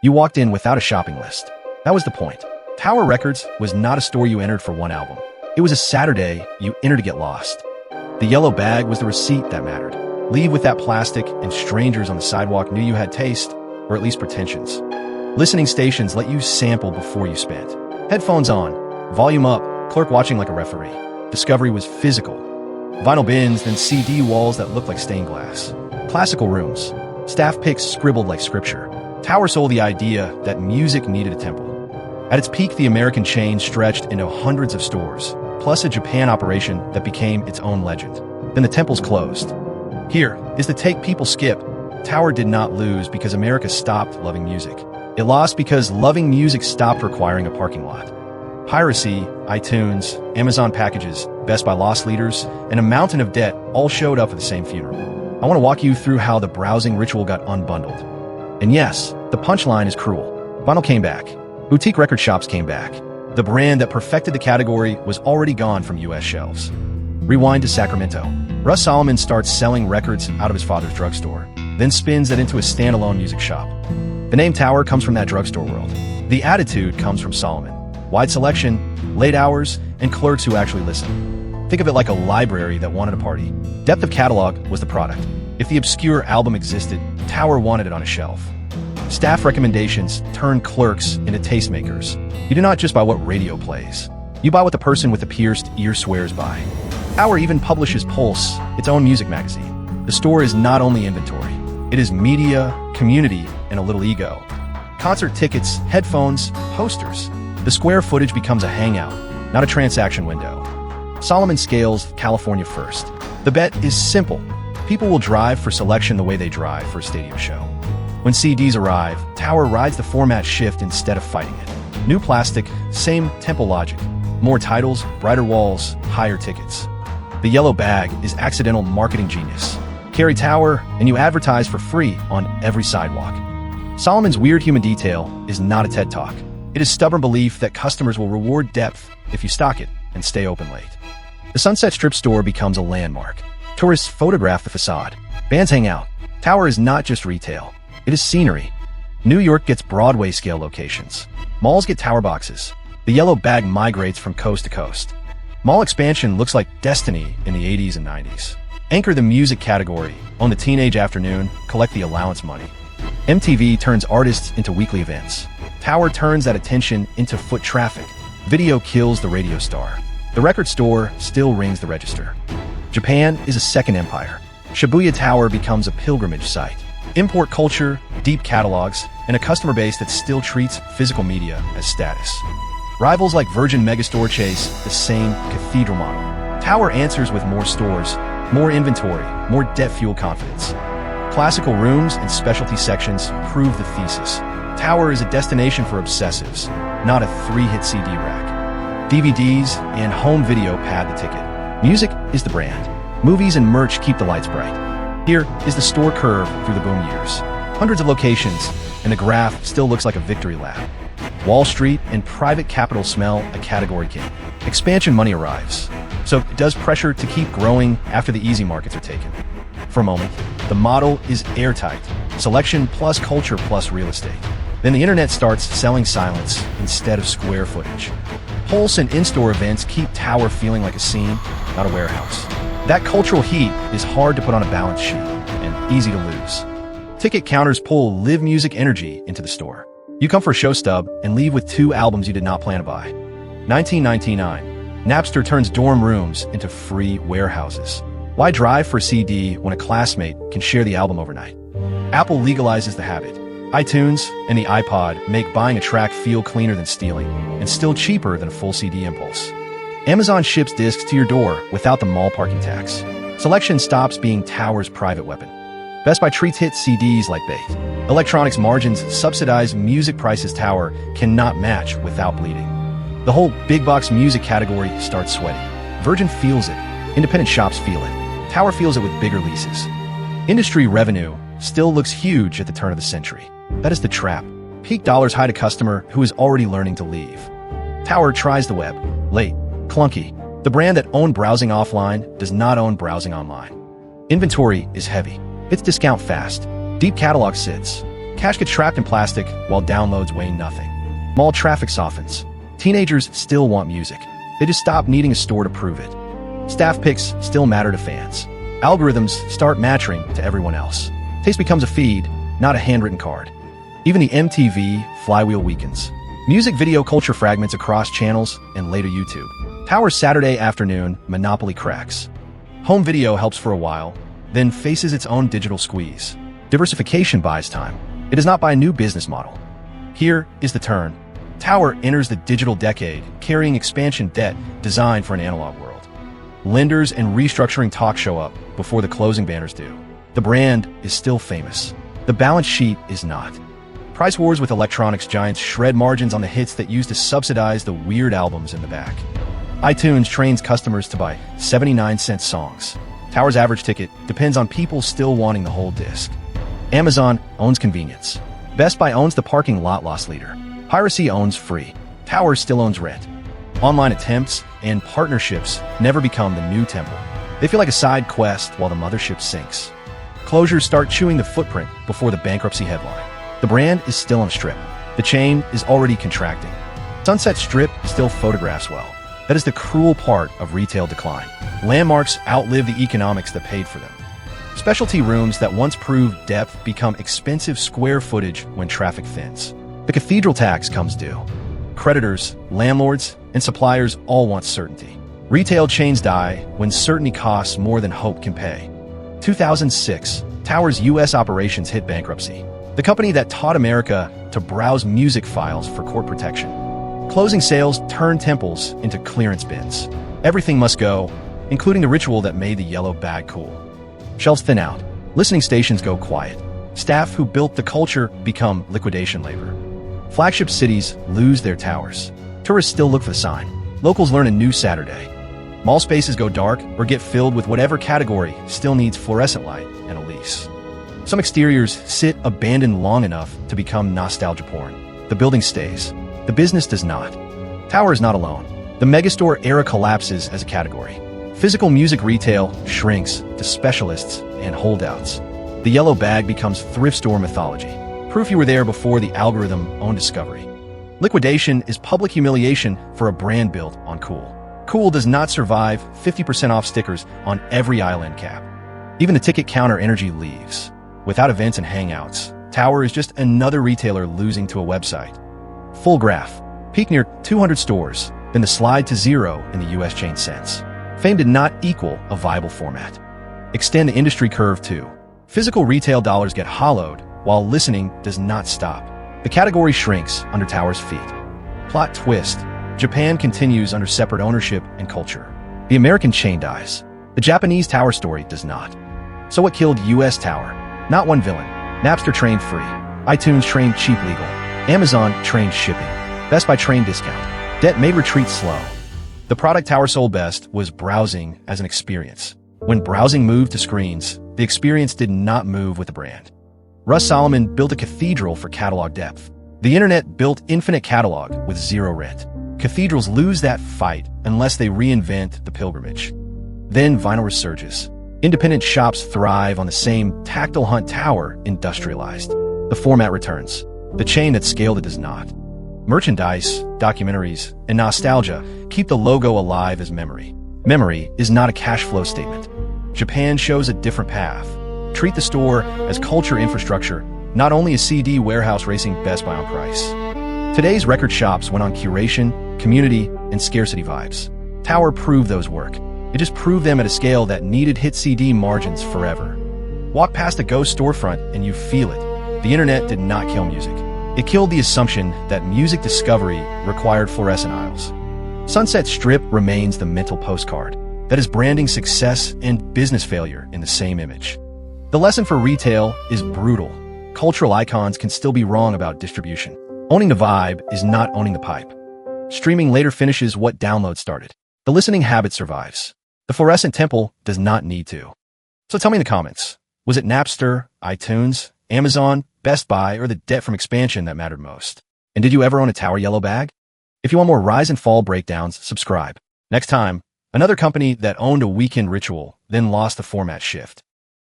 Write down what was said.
You walked in without a shopping list. That was the point. Tower Records was not a store you entered for one album. It was a Saturday you entered to get lost. The yellow bag was the receipt that mattered. Leave with that plastic, and strangers on the sidewalk knew you had taste, or at least pretensions. Listening stations let you sample before you spent. Headphones on, volume up, clerk watching like a referee. Discovery was physical. Vinyl bins, then CD walls that looked like stained glass. Classical rooms. Staff picks scribbled like scripture. Tower sold the idea that music needed a temple. At its peak, the American chain stretched into hundreds of stores, plus a Japan operation that became its own legend. Then the temples closed. Here is the take people skip. Tower did not lose because America stopped loving music. It lost because loving music stopped requiring a parking lot. Piracy, iTunes, Amazon packages, Best Buy loss leaders, and a mountain of debt all showed up at the same funeral. I want to walk you through how the browsing ritual got unbundled. And yes, the punchline is cruel. Vinyl came back. Boutique record shops came back. The brand that perfected the category was already gone from U.S. shelves. Rewind to Sacramento. Russ Solomon starts selling records out of his father's drugstore, then spins that into a standalone music shop. The name Tower comes from that drugstore world. The attitude comes from Solomon. Wide selection, late hours, and clerks who actually listen. Think of it like a library that wanted a party. Depth of catalog was the product. If the obscure album existed, Tower wanted it on a shelf. Staff recommendations turned clerks into tastemakers. You do not just buy what radio plays. You buy what the person with the pierced ear swears by. Tower even publishes Pulse, its own music magazine. The store is not only inventory. It is media, community, and a little ego. Concert tickets, headphones, posters. The square footage becomes a hangout, not a transaction window. Solomon scales California first. The bet is simple. People will drive for selection the way they drive for a stadium show. When CDs arrive, Tower rides the format shift instead of fighting it. New plastic, same tempo logic. More titles, brighter walls, higher tickets. The yellow bag is accidental marketing genius. Carry Tower, and you advertise for free on every sidewalk. Solomon's weird human detail is not a TED Talk. It is stubborn belief that customers will reward depth if you stock it and stay open late. The Sunset Strip store becomes a landmark. Tourists photograph the facade. Bands hang out. Tower is not just retail. It is scenery. New York gets Broadway-scale locations. Malls get tower boxes. The yellow bag migrates from coast to coast. Mall expansion looks like destiny in the 80s and 90s. Anchor the music category, own the teenage afternoon, collect the allowance money. MTV turns artists into weekly events. Tower turns that attention into foot traffic. Video kills the radio star. The record store still rings the register. Japan is a second empire. Shibuya Tower becomes a pilgrimage site. Import culture, deep catalogs, and a customer base that still treats physical media as status. Rivals like Virgin Megastore chase the same cathedral model. Tower answers with more stores, more inventory, more debt-fueled confidence. Classical rooms and specialty sections prove the thesis. Tower is a destination for obsessives, not a three-hit CD rack. DVDs and home video pad the ticket. Music is the brand. Movies and merch keep the lights bright. Here is the store curve through the boom years. Hundreds of locations, and the graph still looks like a victory lap. Wall Street and private capital smell a category king. Expansion money arrives. So it does pressure to keep growing after the easy markets are taken. For a moment, the model is airtight. Selection plus culture plus real estate. Then the internet starts selling silence instead of square footage. Pulse and in-store events keep Tower feeling like a scene, not a warehouse. That cultural heat is hard to put on a balance sheet and easy to lose. Ticket counters pull live music energy into the store. You come for a show stub and leave with 2 albums you did not plan to buy. 1999, Napster turns dorm rooms into free warehouses. Why drive for a CD when a classmate can share the album overnight? Apple legalizes the habit. iTunes and the iPod make buying a track feel cleaner than stealing, and still cheaper than a full CD impulse. Amazon ships discs to your door without the mall parking tax. Selection stops being Tower's private weapon. Best Buy treats hit CDs like bait. Electronics margins subsidize music prices Tower cannot match without bleeding. The whole big box music category starts sweating. Virgin feels it. Independent shops feel it. Tower feels it with bigger leases. Industry revenue still looks huge at the turn of the century. That is the trap. Peak dollars hide a customer who is already learning to leave. Tower tries the web. Late. Clunky. The brand that owned browsing offline does not own browsing online. Inventory is heavy. It's discount fast. Deep catalog sits. Cash gets trapped in plastic while downloads weigh nothing. Mall traffic softens. Teenagers still want music. They just stop needing a store to prove it. Staff picks still matter to fans. Algorithms start matching to everyone else. Taste becomes a feed, not a handwritten card. Even the MTV flywheel weakens. Music video culture fragments across channels and later YouTube. Tower's Saturday afternoon monopoly cracks. Home video helps for a while, then faces its own digital squeeze. Diversification buys time. It does not buy a new business model. Here is the turn. Tower enters the digital decade, carrying expansion debt designed for an analog world. Lenders and restructuring talk show up before the closing banners do. The brand is still famous. The balance sheet is not. Price wars with electronics giants shred margins on the hits that used to subsidize the weird albums in the back. iTunes trains customers to buy 79-cent songs. Tower's average ticket depends on people still wanting the whole disc. Amazon owns convenience. Best Buy owns the parking lot loss leader. Piracy owns free. Tower still owns rent. Online attempts and partnerships never become the new temple. They feel like a side quest while the mothership sinks. Closures start chewing the footprint before the bankruptcy headline. The brand is still on a strip. The chain is already contracting. Sunset Strip still photographs well. That is the cruel part of retail decline. Landmarks outlive the economics that paid for them. Specialty rooms that once proved depth become expensive square footage when traffic thins. The cathedral tax comes due. Creditors, landlords, and suppliers all want certainty. Retail chains die when certainty costs more than hope can pay. 2006, Tower's U.S. operations hit bankruptcy. The company that taught America to browse music files for court protection. Closing sales turned temples into clearance bins. Everything must go, including the ritual that made the yellow bag cool. Shelves thin out. Listening stations go quiet. Staff who built the culture become liquidation labor. Flagship cities lose their towers. Tourists still look for the sign. Locals learn a new Saturday. Mall spaces go dark or get filled with whatever category still needs fluorescent light and a lease. Some exteriors sit abandoned long enough to become nostalgia porn. The building stays. The business does not. Tower is not alone. The megastore era collapses as a category. Physical music retail shrinks to specialists and holdouts. The yellow bag becomes thrift store mythology. Proof you were there before the algorithm owned discovery. Liquidation is public humiliation for a brand built on cool. Cool does not survive 50% off stickers on every aisle end cap. Even the ticket counter energy leaves. Without events and hangouts, Tower is just another retailer losing to a website. Full graph. Peak near 200 stores, then the slide to zero in the U.S. chain sense. Fame did not equal a viable format. Extend the industry curve too. Physical retail dollars get hollowed, while listening does not stop. The category shrinks under Tower's feet. Plot twist. Japan continues under separate ownership and culture. The American chain dies. The Japanese Tower story does not. So what killed U.S. Tower? Not one villain. Napster trained free. iTunes trained cheap legal. Amazon trained shipping. Best Buy trained discount. Debt made retreat slow. The product Tower sold best was browsing as an experience. When browsing moved to screens, the experience did not move with the brand. Russ Solomon built a cathedral for catalog depth. The internet built infinite catalog with zero rent. Cathedrals lose that fight unless they reinvent the pilgrimage. Then vinyl resurges. Independent shops thrive on the same tactile hunt Tower industrialized. The format returns. The chain that scaled it does not. Merchandise, documentaries, and nostalgia keep the logo alive as memory. Memory is not a cash flow statement. Japan shows a different path. Treat the store as culture infrastructure, not only a CD warehouse racing Best Buy on price. Today's record shops went on curation, community, and scarcity vibes. Tower proved those work. It just proved them at a scale that needed hit CD margins forever. Walk past a ghost storefront and you feel it. The internet did not kill music. It killed the assumption that music discovery required fluorescent aisles. Sunset Strip remains the mental postcard that is branding success and business failure in the same image. The lesson for retail is brutal. Cultural icons can still be wrong about distribution. Owning the vibe is not owning the pipe. Streaming later finishes what download started. The listening habit survives. The fluorescent temple does not need to. So tell me in the comments, was it Napster, iTunes, Amazon, Best Buy, or the debt from expansion that mattered most? And did you ever own a Tower yellow bag? If you want more rise and fall breakdowns, subscribe. Next time, another company that owned a weekend ritual, then lost the format shift.